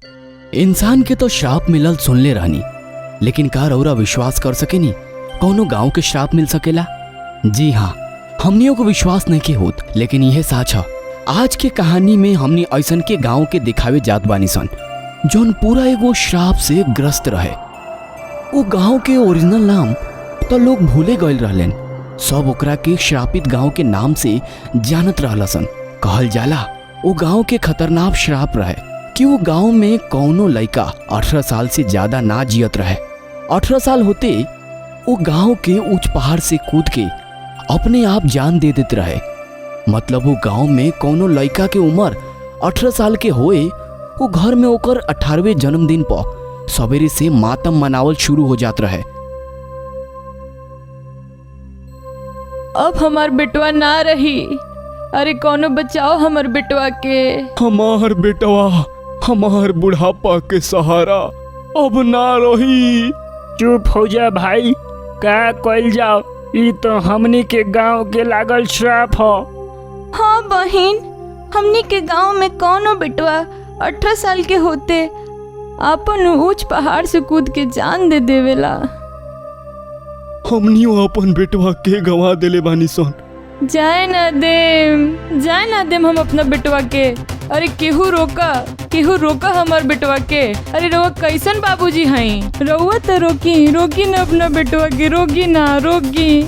इंसान के तो श्राप मिलल सुनले रहनी, लेकिन का रउरा विश्वास कर सकेनी कौनो गांव के श्राप मिल सकेला? जी हाँ, हमनियों को विश्वास नहीं के होत, लेकिन यह साच है। आज के कहानी में हमनी ऐसन के गांव के दिखावे जात बानी सन जौन पूरा एगो श्राप से ग्रस्त रहे। वो गांव के ओरिजिनल नाम तो लोग भूले गए रहलन, सब ओकरा के श्रापित गांव के नाम से जानत रहलसन। कहल जाला वो गांव के खतरनाक श्राप रहे कि वो गांव में कौनो लड़का 18 साल से ज्यादा ना जियत रहे। 18 साल होते वो गांव के ऊंच पहाड़ से कूद के अपने आप जान दे देते रहे। मतलब वो गांव में कौनो लड़का के उम्र 18 साल के होए, वो घर में ओकर 18वें जन्मदिन पर सवेरे से मातम मनावल शुरू हो जात रहे। अब हमार बेटवा ना रही, अरे कौनो बचाओ हमार बेटवा के। हमार बेटवा हमार बुढ़ापा के सहारा अब ना रही। चुप हो जा भाई, का कइल जाओ, ई तो हमनी के गांव के लागल श्राप हो। हाँ बहिन, हमनी के गांव में कौनो बेटवा 18 साल के होते अपन ऊंच पहाड़ से कूद के जान दे देवेला। हमनियो अपन बेटवा के गंवा देले बानी सन। जाए ना देम हम अपना बेटवा के। अरे केहू रोका हमार बेटवा के। अरे रउआ कैसन बाबूजी हैं, रउआ तो रोकी ना अपना बेटवा के, रोकी।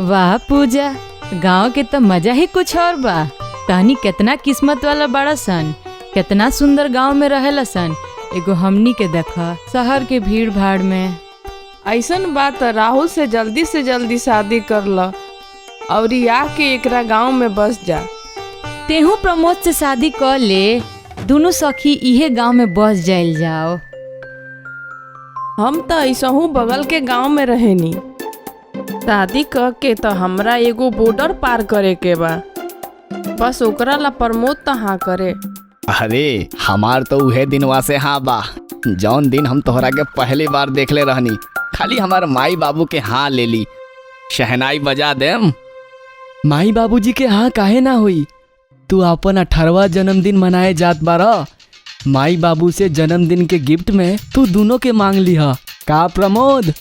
वाह पूजा, गांव के तो मजा ही कुछ और बा। तानी कितना किस्मत वाला बड़ा सन, कितना सुंदर गांव में रहेला सन। एगो हमनी के देखा शहर के भीड़ भाड़ में। ऐसन बात राहुल से जल्दी शादी कर ल और आके एकरा गांव में बस जा। तेहू प्रमोद से शादी कर ले, दोनों सखी इहे गांव में बस जाइल जाओ। हम तो ऐसहू बगल के गांव में रहेनी। शादी कर के तो हमरा एगो बॉर्डर पार करे के बा, बस ओकरा ला प्रमोद तो हाँ करे। अरे हमार तो उहे दिनवा से हाँ बा जौन दिन हम तोहरा के पहली बार देखले रहनी। खाली हमार माई बाबू के हाँ ले ली, शहनाई बजा देम। माई बाबूजी के हाँ काहे ना हुई? तू अपन 18वां जन्मदिन मनाए जात बारा, माई बाबू से जन्मदिन के गिफ्ट में तू दोनों के मांग लिहा का प्रमोद?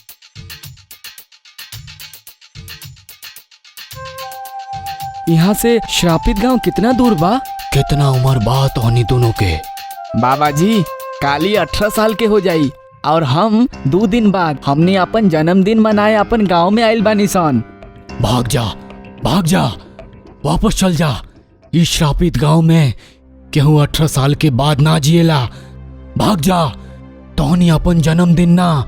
यहाँ से श्रापित गांव कितना दूर बा? कितना उम्र बा तोहनी दोनों के? बाबा जी काली 18 साल के हो जाई और हम 2 दिन बाद हमने अपन जन्मदिन मनाए अपन गांव में आइल बानी सन। भाग जा वापस चल जा। इस श्रापित गांव में केहू 18 साल के बाद ना जिएला। भाग जा, तोहनी अपन जन्मदिन ना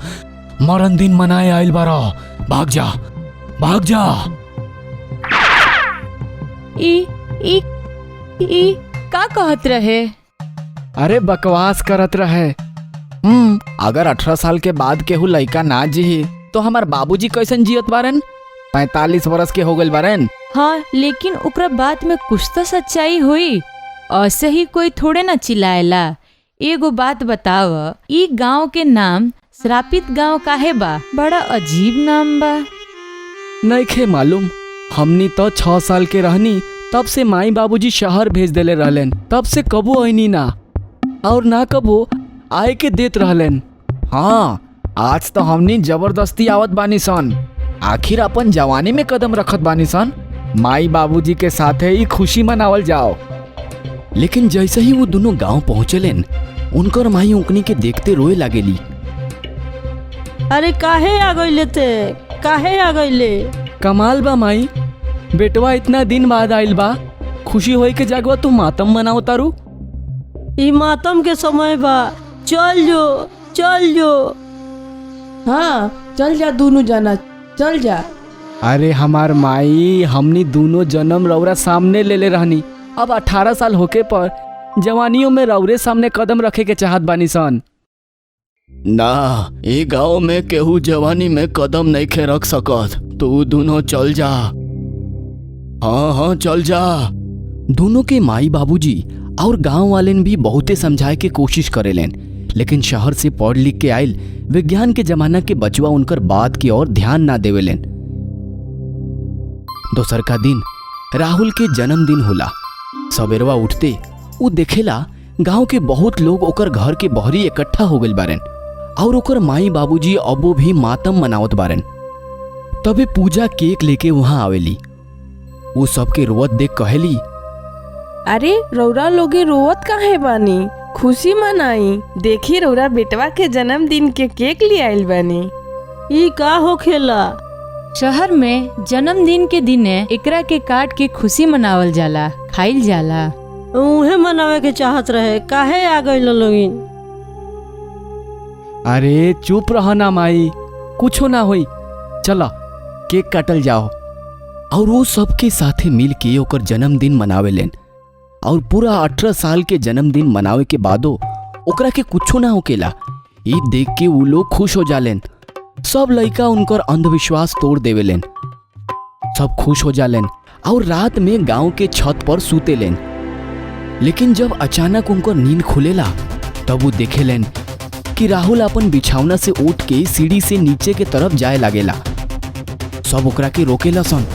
मरण दिन मनाए आइल बारा। भाग जा। ई का कहत रहे? अरे बकवास करत रहे। अगर 18 साल के बाद केहू लड़का ना जी तो हमार बाबूजी कैसन जियत बारन? 45 वर्ष के हो गए बारन। हाँ, लेकिन ओकरा बात में कुछ तो सच्चाई हुई। ऐसे ही कोई थोड़े ना चिल्लाएला। एगो बात बताव, ई गांव के नाम श्रापित गांव काहे बा? बड़ा अजीब नाम बा। नइखे मालूम, हमनी तो 6 साल के रहनी तब से माई बाबूजी शहर भेज देले रहलन। तब से कबो आईनी ना और ना कबो आए के देत रहलन। हाँ, आज तो हमनी जबरदस्ती आवत बानी सन। आखिर अपन जवानी में कदम रखत बानी सन। माई बाबूजी के साथे ही खुशी मनावल जाओ। लेकिन जैसे ही वो दोनों गांव पहुंचलेन, उनकर माई उनकनी के देखते रोए लागेली। अरे काहे आ गइले? कमाल बा माई, बेटवा इतना दिन बाद आइल बा, खुशी होई के जागवा तू मातम मनाओ तारू। ई मातम के समय बा, चल जो। हाँ चल जा, दोनों जना चल जा। अरे हमार माई, हमनी दोनों जन्म रौरा सामने ले रहनी। अब 18 साल होके पर जवानियों में रौरे सामने कदम रखे के चाहत बानी सन। ना, ये गांव में केहू जवानी में कदम नहीं खे रख सकत। तू दोनों चल जा। हाँ चल जा। दोनों के माई बाबूजी और गांव वालेन भी बहुते समझाए के कोशिश करेलेन, लेकिन शहर से पढ़ लिख के आयल विज्ञान के जमाना के बचवा उनकर बात की ओर ध्यान ना देवेलेन। दोसर का दिन राहुल के जन्मदिन होला। सवेरवा उठते उ देखेला गांव के बहुत लोग ओकर घर के बहरी इकट्ठा हो गइल बारेन और ओकर माई बाबूजी अबो भी मातम मनावत बारेन। तबे पूजा केक लेके वहां आवेली। वो सबके रोवत देख कहेली, अरे रौरा लोगे रोवत काहे बानी? खुशी मनाई, देखी रौरा बेटवा के जन्मदिन के केक ले आइल बानी। ई का होखेला? शहर में जन्मदिन के दिने एकरा के काट के खुशी मनावल जाला, खाइल जाला। उहे मनावे के चाहत रहे, काहे आ गइल लोगिन? अरे चुप रह ना माई, कुछो ना होई, चला केक काटल जाओ। और वो सबके साथे मिल के ओकर जन्मदिन मनावेलेन। और पूरा 18 साल के जन्मदिन मनावे के बादो ओकरा के कुछो ना होकेला। ई देख के वो लोग खुश हो जालेन। सब लइका उनकर अंधविश्वास तोड़ देवेलेन। सब खुश हो जालेन और रात में गांव के छत पर सूतेलेन। लेकिन जब अचानक उनकर नींद खुलेला तब वो देखेलेन कि राहुल अपन बिछौना से उठ के सीढ़ी से नीचे के तरफ जाए लागेला। सब ओकरा के रोकेला सन,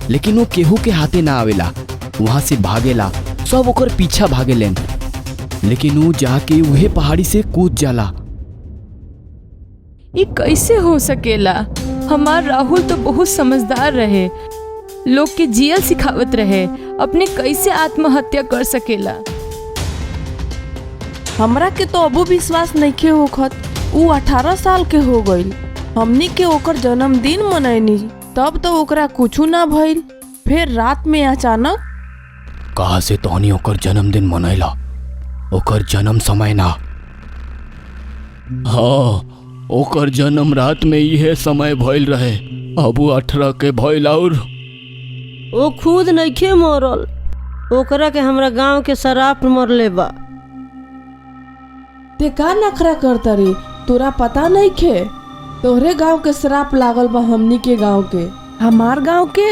लेकिन वो केहू के हाथे ना आवेला। वहां से भागेला, सब ओकर पीछा भागेलेन, लेकिन वो जाके उहे पहाड़ी से कूद जाला। ये कैसे हो सकेला? हमार राहुल तो बहुत समझदार रहे, लोग के जियल सिखावत रहे, अपने कैसे आत्महत्या कर सकेला? हमरा के तो अबू विश्वास नइखे होखत। ऊ 18 साल के हो गइल, हमनी के ओकर जन्मदिन मनैनी, तब तो ओकरा कुछू ना भइल। फिर रात में अचानक कहा से तोहनी ओकर जन्मदिन मनैला? ओकर जन्म समय ना। हाँ, ओकर जन्म रात में यह समय भइल रहे। अब 18 के भइल और ओ खुद नइखे मरल, ओकरा के हमरा गांव के शराप मरले बा। ते का नखरा करता रे? तोरा पता नइखे? तोहरे गांव के श्राप लागल बा हमनी के गांव के। हमार गांव के?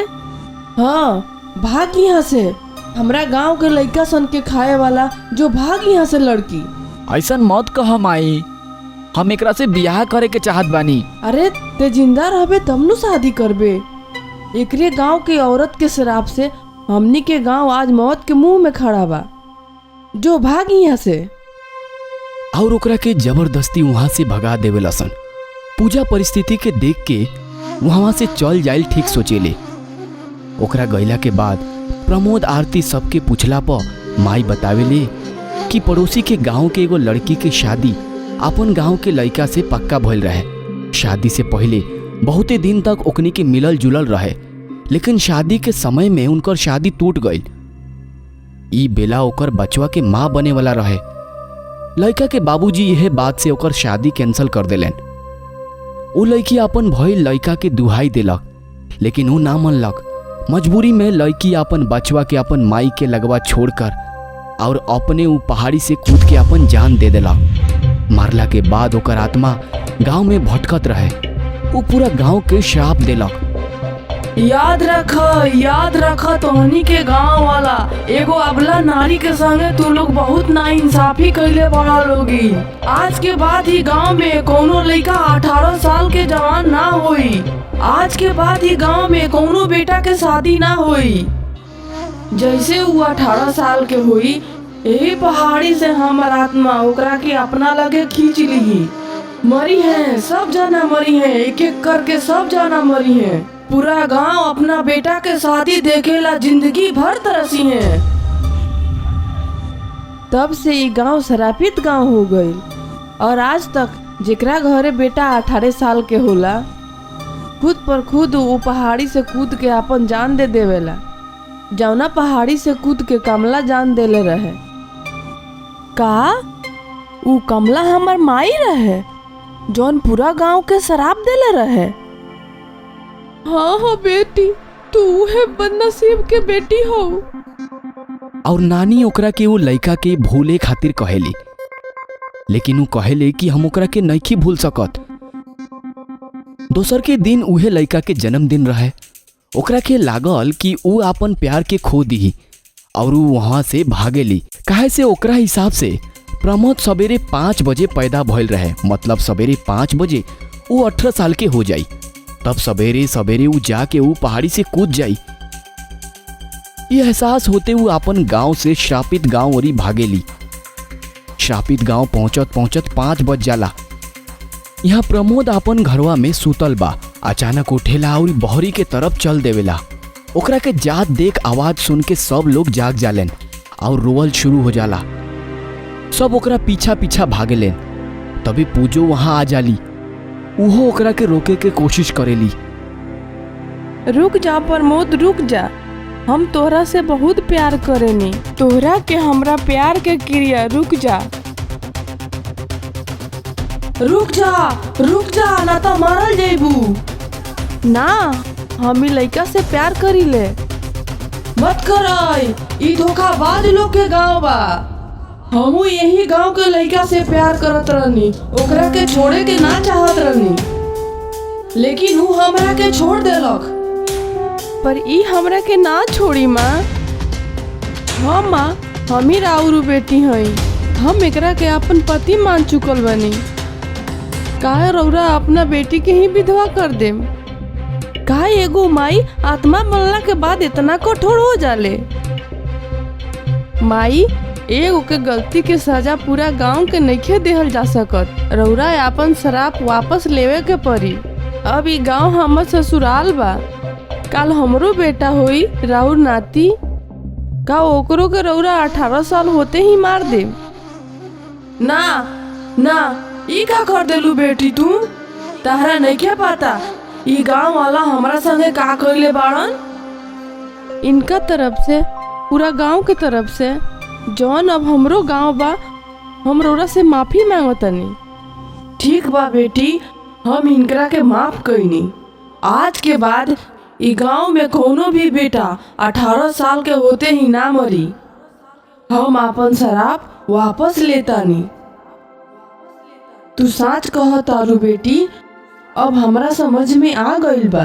हाँ, भाग यहाँ से। हमरा गांव के लइका सन के खाए वाला जो भाग यहाँ से लड़की। ऐसा मत कह माई, हम एकरा से बियाह करे के चाहत बानी। अरे ते जिंदा रहबे तब नु शादी करबे। एकरे गांव के औरत के श्राप से हमनी के गांव आज मौत के मुंह में खड़ा बा। जो भाग यहाँ से। और ओकरा के जबरदस्ती वहां से भगा देवेला सन। पूजा परिस्थिति के देख के वहां से चल जाइल ठीक सोचेले। ओकरा गइला के बाद प्रमोद आरती सबके पूछला पर माई बतावेले कि पड़ोसी के गांव के एगो लड़की के शादी अपन गांव के लड़का से पक्का भइल रहे। शादी से पहले बहुते दिन तक ओकनी के मिलल जुलल रहे, लेकिन शादी के समय में उनकर शादी टूट गई। ई बेला ओकर बचवा के माँ बने वाला रहे। लड़का के बाबूजी यह बात से ओकर शादी कैंसिल कर देलन। वो लड़की अपन भइल लड़का के दुहाई देलक, लेकिन वो ना मनलक। मजबूरी में लड़की अपन बचवा के अपन माई के लगवा छोड़कर और अपने ऊ पहाड़ी से कूद के अपन जान दे देलक। मारला के बाद ओकर आत्मा गांव में भटकत रहे। वो पूरा गांव के श्राप देलक। याद रख तोहनी के गांव वाला एगो अबला नारी के संगे तू लोग बहुत नाइंसाफी कैले बड़ा लोगी। आज के बाद ही गांव में कोनो लड़का 18 साल के जवान ना होई। आज के बाद ही गांव में कोनो बेटा के शादी ना होई। जैसे वो 18 साल के हुई, यही पहाड़ी से हमार आत्मा ओकरा के अपना लगे खींच ली। मरी है, सब जाना मरी है, एक एक करके सब जाना मरी है। पूरा गांव अपना बेटा के शादी देखेला जिंदगी भर तरसी है। तब से ये गांव शरापित गांव हो गई और आज तक जेकरा घरे बेटा 18 साल के होला खुद पर खुद वो पहाड़ी से कूद के अपन जान दे देवेला। जौना पहाड़ी से कूद के कमला जान देले रहे। का वो कमला हमार माई रहे जौन पूरा गांव के शराब देले रहे? हाँ बेटी, तू है बदनसीब के बेटी हो। और नानी ओकरा के वो लड़का के भूले खातिर कहेली, लेकिन वो कहेले कि हम ओकरा के नइखी भूल सकत। दोसर के दिन उहे लड़का के जन्मदिन रहे। ओकरा के लागल कि वो अपन प्यार के खो दी और वो वहां से भागेली। काहे से ओकरा हिसाब से प्रमोद सवेरे 5 बजे पैदा भइल रहे, मतलब सवेरे 5 बजे वो 18 साल के हो जाई। तब सवेरे सवेरे वो जाके वो पहाड़ी से कूद जाई। ये एहसास होते हुए अपन गांव से श्रापित गांव ओरी भागेली। श्रापित गांव पहुंचत पहुंचत 5 बज जाला। यहाँ प्रमोद अपन घरवा में सुतल बा। अचानक उठेला और बहरी के तरफ चल देवेला। ओकरा के जात देख आवाज सुन के सब लोग जाग जालेन और रोवल शुरू हो जाला। सब ओकरा पीछा पीछा भागेलेन। तभी पूजो वहां आ जाली। उहो ओकरा के रोके के कोशिश करेली। रुक जा प्रमोद, रुक जा। हम तोहरा से बहुत प्यार करेनी। तोहरा के हमरा प्यार के क्रिया, रुक जा। रुक जा ना तो मारल जेबू। ना, हम ई लइका से प्यार करीले। मत करई, ई धोखाबाज लोग के गांव बा। हमू यही गांव के लइका से प्यार करत रहनी, ओकरा के छोड़े के ना चाहत रहनी, लेकिन वो हमरा के छोड़ देलक। पर ई हमरा के ना छोड़ी माँ। हाँ माँ, हम ही राउरू बेटी हई। हम एकरा के अपन पति मान चुकल बनी। काहे रौरा अपना बेटी के ही विधवा कर देम? काहे एगो माई आत्मा बनला के बाद इतना कठोर हो जाले? माई, एगो के गलती के सजा पूरा गांव के नइखे देहल जा सकत। रौरा अपन शराप वापस लेवे के पड़ी। अब ई गांव हमर ससुराल बा। काल हमरो बेटा होई, राउर नाती। का ओकरो के रौरा 18 साल होते ही मार दे? ना ना, ई का कर देलू बेटी तू? ताहरा नहीं क्या पता ई गांव वाला हमरा संगे का कइले बाड़न? इनका तरफ से, पूरा गांव के तरफ से, जौन अब हमरो गांव बा, हम रौरा से माफी मांगतनी। ठीक बा बेटी, हम इनकरा के माफ कइनी। आज के बाद ई गांव में कोनो भी बेटा 18 साल के होते ही ना मरी। हम अपन शराब वापस लेतानी। तू सच कहतारू बेटी, अब हमरा समझ में आ गइल बा।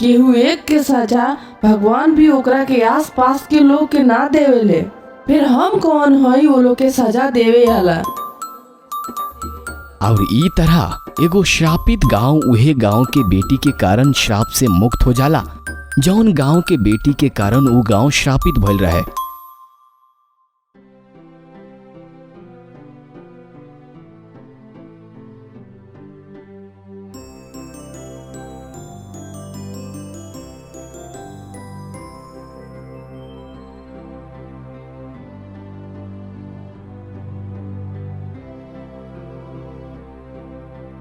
केहू एक के सजा भगवान भी ओकरा के आस पास के लोग के ना देवेले, फिर हम कौन हई वो लोग के सजा देवे वाला? और ई तरह एगो श्रापित गांव उहे गांव के बेटी के कारण श्राप से मुक्त हो जाला, जौन गांव के बेटी के कारण वो गांव श्रापित भइल रहे।